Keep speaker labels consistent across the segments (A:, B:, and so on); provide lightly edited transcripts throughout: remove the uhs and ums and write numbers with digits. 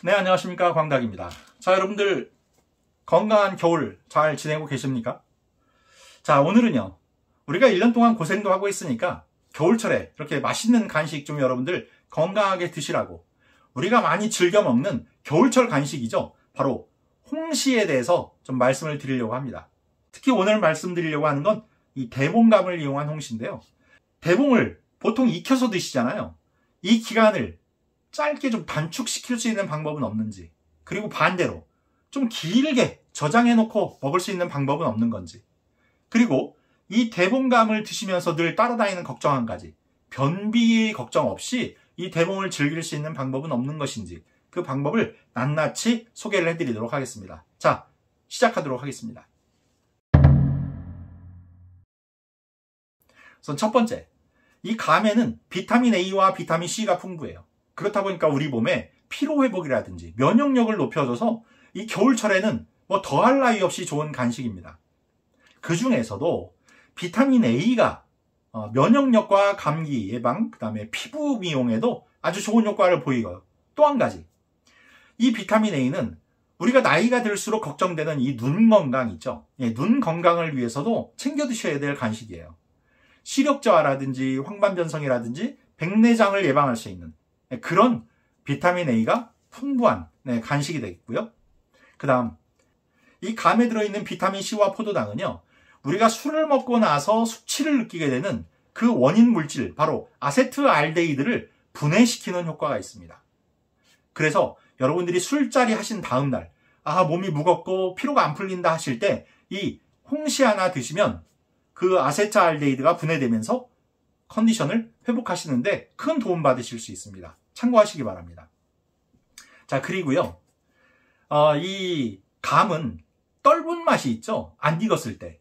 A: 네, 안녕하십니까. 광닭입니다. 자, 여러분들 건강한 겨울 잘 지내고 계십니까? 자, 오늘은요, 우리가 1년 동안 고생도 하고 있으니까 겨울철에 이렇게 맛있는 간식 좀 여러분들 건강하게 드시라고, 우리가 많이 즐겨 먹는 겨울철 간식이죠. 바로 홍시에 대해서 좀 말씀을 드리려고 합니다. 특히 오늘 말씀드리려고 하는 건 이 대봉감을 이용한 홍시인데요. 대봉을 보통 익혀서 드시잖아요. 이 기간을 짧게 좀 단축시킬 수 있는 방법은 없는지, 그리고 반대로 좀 길게 저장해 놓고 먹을 수 있는 방법은 없는 건지, 그리고 이 대봉감을 드시면서 늘 따라다니는 걱정 한 가지, 변비 걱정 없이 이 대봉을 즐길 수 있는 방법은 없는 것인지, 그 방법을 낱낱이 소개를 해드리도록 하겠습니다. 자, 시작하도록 하겠습니다. 우선 첫 번째, 이 감에는 비타민 A와 비타민 C가 풍부해요. 그렇다 보니까 우리 몸에 피로회복이라든지 면역력을 높여줘서 이 겨울철에는 뭐 더할 나위 없이 좋은 간식입니다. 그 중에서도 비타민 A가 면역력과 감기 예방, 그 다음에 피부 미용에도 아주 좋은 효과를 보이고요. 또 한 가지, 이 비타민 A는 우리가 나이가 들수록 걱정되는 이 눈 건강 있죠. 눈 건강을 위해서도 챙겨 드셔야 될 간식이에요. 시력저하라든지 황반변성이라든지 백내장을 예방할 수 있는 그런 비타민 A가 풍부한 간식이 되겠고요. 그 다음, 이 감에 들어있는 비타민 C와 포도당은요, 우리가 술을 먹고 나서 숙취를 느끼게 되는 그 원인 물질, 바로 아세트알데히드를 분해시키는 효과가 있습니다. 그래서 여러분들이 술자리 하신 다음 날, 몸이 무겁고 피로가 안 풀린다 하실 때 이 홍시 하나 드시면 그 아세트알데히드가 분해되면서 컨디션을 회복하시는데 큰 도움 받으실 수 있습니다. 참고하시기 바랍니다. 자, 그리고요, 이 감은 떫은 맛이 있죠. 안 익었을 때.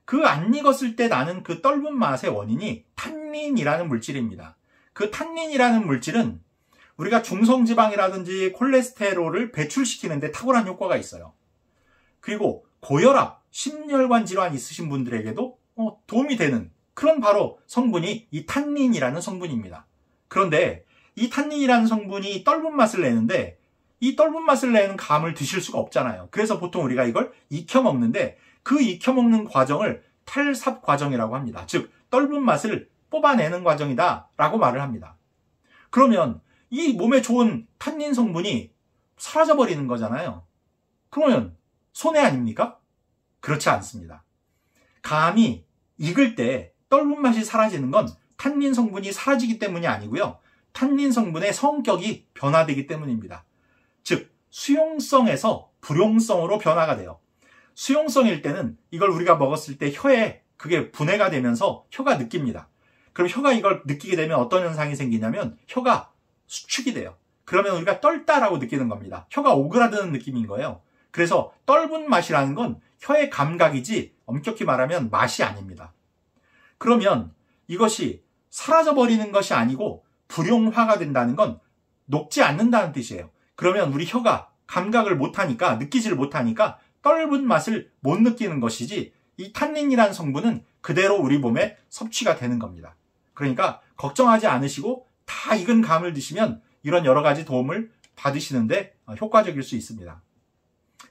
A: 그 안 익었을 때 나는 그 떫은 맛의 원인이 탄닌이라는 물질입니다. 그 탄닌이라는 물질은 우리가 중성지방이라든지 콜레스테롤을 배출시키는 데 탁월한 효과가 있어요. 그리고 고혈압, 심혈관 질환 있으신 분들에게도 도움이 되는 그런 바로 성분이 이 탄닌이라는 성분입니다. 그런데 이 탄닌이라는 성분이 떫은 맛을 내는데 이 떫은 맛을 내는 감을 드실 수가 없잖아요. 그래서 보통 우리가 이걸 익혀 먹는데 그 익혀 먹는 과정을 탈삽 과정이라고 합니다. 즉 떫은 맛을 뽑아내는 과정이다 라고 말을 합니다. 그러면 이 몸에 좋은 탄닌 성분이 사라져버리는 거잖아요. 그러면 손해 아닙니까? 그렇지 않습니다. 감이 익을 때 떫은 맛이 사라지는 건 탄닌 성분이 사라지기 때문이 아니고요. 탄닌 성분의 성격이 변화되기 때문입니다. 즉 수용성에서 불용성으로 변화가 돼요. 수용성일 때는 이걸 우리가 먹었을 때 혀에 그게 분해가 되면서 혀가 느낍니다. 그럼 혀가 이걸 느끼게 되면 어떤 현상이 생기냐면 혀가 수축이 돼요. 그러면 우리가 떫다라고 느끼는 겁니다. 혀가 오그라드는 느낌인 거예요. 그래서 떫은 맛이라는 건 혀의 감각이지 엄격히 말하면 맛이 아닙니다. 그러면 이것이 사라져버리는 것이 아니고 불용화가 된다는 건 녹지 않는다는 뜻이에요. 그러면 우리 혀가 감각을 못하니까, 느끼지를 못하니까 떫은 맛을 못 느끼는 것이지 이 탄닌이라는 성분은 그대로 우리 몸에 섭취가 되는 겁니다. 그러니까 걱정하지 않으시고 다 익은 감을 드시면 이런 여러 가지 도움을 받으시는데 효과적일 수 있습니다.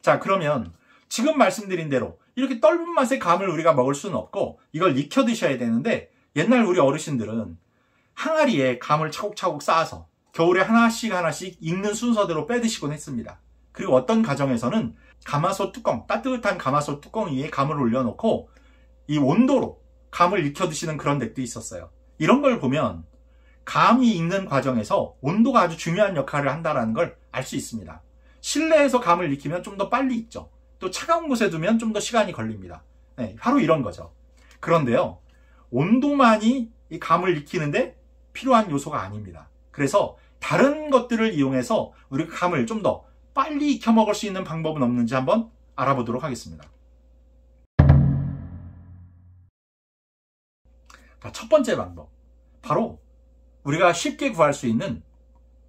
A: 자, 그러면 지금 말씀드린 대로 이렇게 떫은 맛의 감을 우리가 먹을 수는 없고 이걸 익혀 드셔야 되는데, 옛날 우리 어르신들은 항아리에 감을 차곡차곡 쌓아서 겨울에 하나씩 익는 순서대로 빼드시곤 했습니다. 그리고 어떤 가정에서는 가마솥 뚜껑, 따뜻한 가마솥 뚜껑 위에 감을 올려놓고 이 온도로 감을 익혀 드시는 그런 댁도 있었어요. 이런 걸 보면 감이 익는 과정에서 온도가 아주 중요한 역할을 한다는 걸 알 수 있습니다. 실내에서 감을 익히면 좀 더 빨리 익죠. 또 차가운 곳에 두면 좀 더 시간이 걸립니다. 네, 바로 이런 거죠. 그런데요, 온도만이 이 감을 익히는데 필요한 요소가 아닙니다. 그래서 다른 것들을 이용해서 우리가 감을 좀 더 빨리 익혀 먹을 수 있는 방법은 없는지 한번 알아보도록 하겠습니다. 자, 첫 번째 방법, 바로 우리가 쉽게 구할 수 있는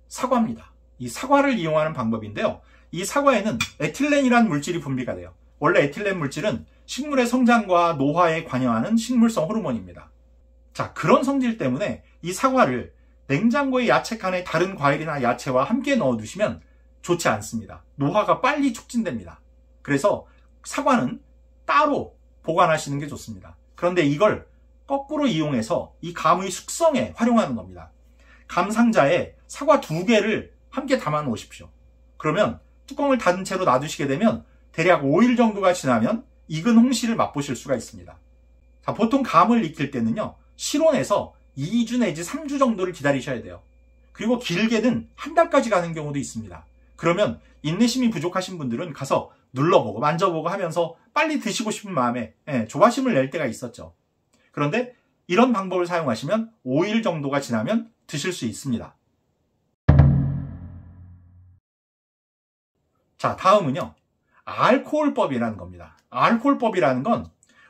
A: 사과입니다. 이 사과를 이용하는 방법인데요, 이 사과에는 에틸렌이라는 물질이 분비가 돼요. 원래 에틸렌 물질은 식물의 성장과 노화에 관여하는 식물성 호르몬입니다. 자, 그런 성질 때문에 이 사과를 냉장고에 야채 칸에 다른 과일이나 야채와 함께 넣어두시면 좋지 않습니다. 노화가 빨리 촉진됩니다. 그래서 사과는 따로 보관하시는 게 좋습니다. 그런데 이걸 거꾸로 이용해서 이 감의 숙성에 활용하는 겁니다. 감 상자에 사과 2개를 함께 담아 놓으십시오. 그러면 뚜껑을 닫은 채로 놔두시게 되면 대략 5일 정도가 지나면 익은 홍시를 맛보실 수가 있습니다. 자, 보통 감을 익힐 때는요, 실온에서 2주 내지 3주 정도를 기다리셔야 돼요. 그리고 길게는 한 달까지 가는 경우도 있습니다. 그러면 인내심이 부족하신 분들은 가서 눌러보고 만져보고 하면서 빨리 드시고 싶은 마음에 조바심을 낼 때가 있었죠. 그런데 이런 방법을 사용하시면 5일 정도가 지나면 드실 수 있습니다. 자, 다음은요, 알코올법이라는 겁니다. 알코올법이라는 건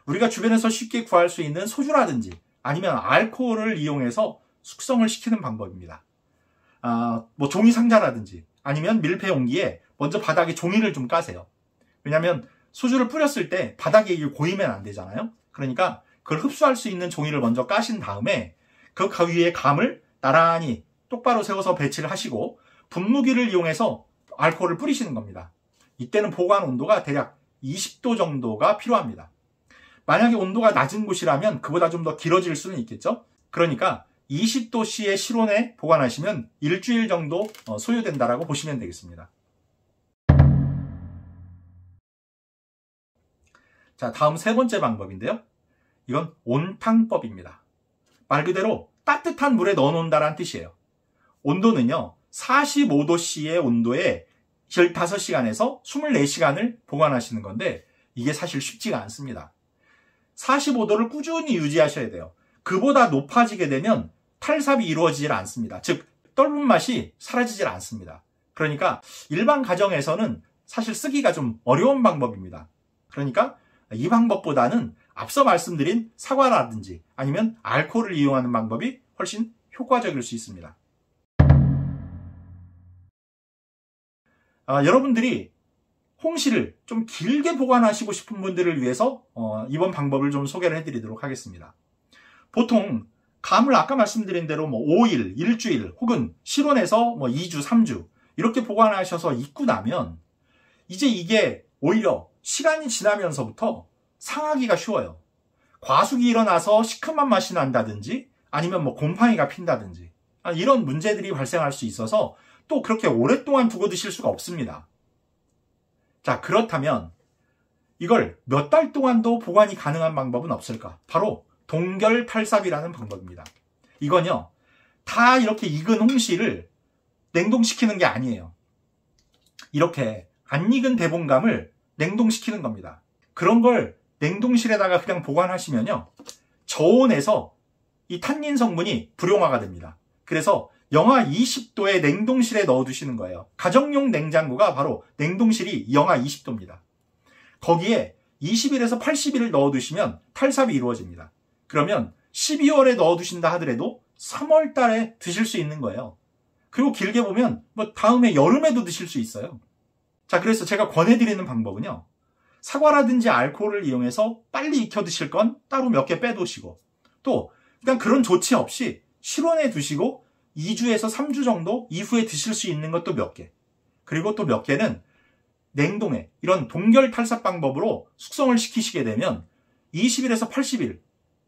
A: 우리가 주변에서 쉽게 구할 수 있는 소주라든지 아니면 알코올을 이용해서 숙성을 시키는 방법입니다. 뭐 종이 상자라든지 아니면 밀폐 용기에 먼저 바닥에 종이를 좀 까세요. 왜냐하면 소주를 뿌렸을 때 바닥에 이게 고이면 안 되잖아요. 그러니까 그걸 흡수할 수 있는 종이를 먼저 까신 다음에 그 위에 감을 나란히 똑바로 세워서 배치를 하시고 분무기를 이용해서 알코올을 뿌리시는 겁니다. 이때는 보관 온도가 대략 20도 정도가 필요합니다. 만약에 온도가 낮은 곳이라면 그보다 좀 더 길어질 수는 있겠죠. 그러니까 20도씨의 실온에 보관하시면 일주일 정도 소요된다라고 보시면 되겠습니다. 자, 다음 3번째 방법인데요. 이건 온탕법입니다. 말 그대로 따뜻한 물에 넣어놓는다는 뜻이에요. 온도는요, 45도씨의 온도에 15시간에서 24시간을 보관하시는 건데 이게 사실 쉽지가 않습니다. 45도를 꾸준히 유지하셔야 돼요. 그보다 높아지게 되면 탈삽이 이루어지질 않습니다. 즉, 떫은 맛이 사라지질 않습니다. 그러니까 일반 가정에서는 사실 쓰기가 좀 어려운 방법입니다. 그러니까 이 방법보다는 앞서 말씀드린 사과라든지 아니면 알코올을 이용하는 방법이 훨씬 효과적일 수 있습니다. 여러분들이 홍시를 좀 길게 보관하시고 싶은 분들을 위해서 이번 방법을 좀 소개를 해드리도록 하겠습니다. 보통 감을 아까 말씀드린 대로 5일, 일주일 혹은 실온에서 2주, 3주 이렇게 보관하셔서 익고 나면 이제 이게 오히려 시간이 지나면서부터 상하기가 쉬워요. 과숙이 일어나서 시큼한 맛이 난다든지 아니면 곰팡이가 핀다든지 이런 문제들이 발생할 수 있어서 또 그렇게 오랫동안 두고 드실 수가 없습니다. 자, 그렇다면 이걸 몇 달 동안도 보관이 가능한 방법은 없을까? 바로 동결탈삽이라는 방법입니다. 이건요, 다 이렇게 익은 홍시를 냉동시키는 게 아니에요. 이렇게 안 익은 대봉감을 냉동시키는 겁니다. 그런 걸 냉동실에다가 그냥 보관하시면요, 저온에서 이 탄닌 성분이 불용화가 됩니다. 그래서 영하 20도의 냉동실에 넣어두시는 거예요. 가정용 냉장고가 바로 냉동실이 영하 20도입니다. 거기에 20일에서 80일을 넣어두시면 탈삽이 이루어집니다. 그러면 12월에 넣어두신다 하더라도 3월 달에 드실 수 있는 거예요. 그리고 길게 보면 다음에 여름에도 드실 수 있어요. 자, 그래서 제가 권해드리는 방법은요, 사과라든지 알코올을 이용해서 빨리 익혀 드실 건 따로 몇 개 빼두시고 또 그냥 그런 조치 없이 실온에 두시고 2주에서 3주 정도 이후에 드실 수 있는 것도 몇 개, 그리고 또 몇 개는 냉동에 이런 동결 탈삽 방법으로 숙성을 시키시게 되면 20일에서 80일,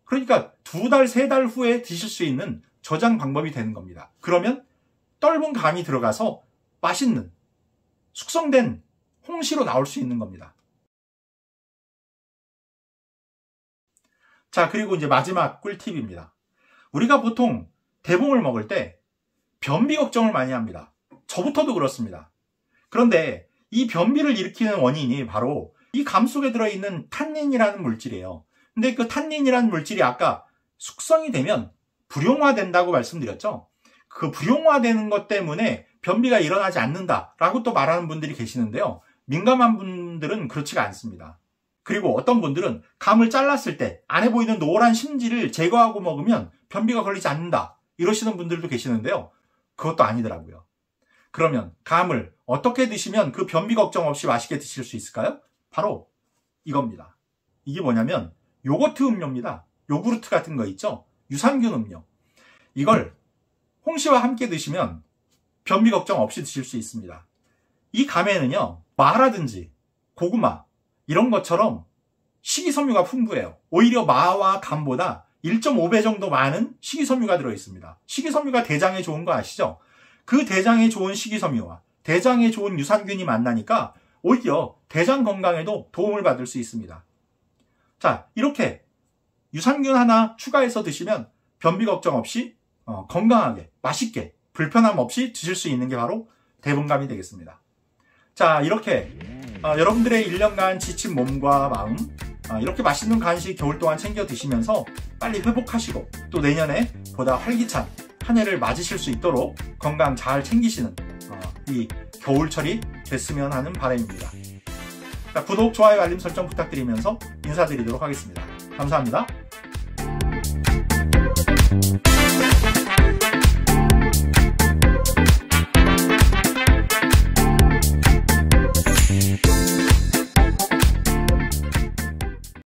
A: 그러니까 2달, 3달 후에 드실 수 있는 저장 방법이 되는 겁니다. 그러면 떫은 감이 들어가서 맛있는 숙성된 홍시로 나올 수 있는 겁니다. 자, 그리고 이제 마지막 꿀팁입니다. 우리가 보통 대봉을 먹을 때 변비 걱정을 많이 합니다. 저부터도 그렇습니다. 그런데 이 변비를 일으키는 원인이 바로 이 감 속에 들어있는 탄닌이라는 물질이에요. 근데 그 탄닌이라는 물질이 아까 숙성이 되면 불용화된다고 말씀드렸죠. 그 불용화되는 것 때문에 변비가 일어나지 않는다라고 또 말하는 분들이 계시는데요. 민감한 분들은 그렇지가 않습니다. 그리고 어떤 분들은 감을 잘랐을 때 안에 보이는 노란 심지를 제거하고 먹으면 변비가 걸리지 않는다, 이러시는 분들도 계시는데요. 그것도 아니더라고요. 그러면 감을 어떻게 드시면 그 변비 걱정 없이 맛있게 드실 수 있을까요? 바로 이겁니다. 이게 뭐냐면 요거트 음료입니다. 요구르트 같은 거 있죠? 유산균 음료. 이걸 홍시와 함께 드시면 변비 걱정 없이 드실 수 있습니다. 이 감에는요, 마라든지 고구마 이런 것처럼 식이섬유가 풍부해요. 오히려 마와 감보다 1.5배 정도 많은 식이섬유가 들어있습니다. 식이섬유가 대장에 좋은 거 아시죠? 그 대장에 좋은 식이섬유와 대장에 좋은 유산균이 만나니까 오히려 대장 건강에도 도움을 받을 수 있습니다. 자, 이렇게 유산균 하나 추가해서 드시면 변비 걱정 없이 건강하게, 맛있게, 불편함 없이 드실 수 있는 게 바로 대분감이 되겠습니다. 자, 이렇게 여러분들의 1년간 지친 몸과 마음, 이렇게 맛있는 간식 겨울 동안 챙겨 드시면서 빨리 회복하시고 또 내년에 보다 활기찬 한 해를 맞으실 수 있도록 건강 잘 챙기시는 이 겨울철이 됐으면 하는 바람입니다. 자, 구독, 좋아요, 알림 설정 부탁드리면서 인사드리도록 하겠습니다. 감사합니다.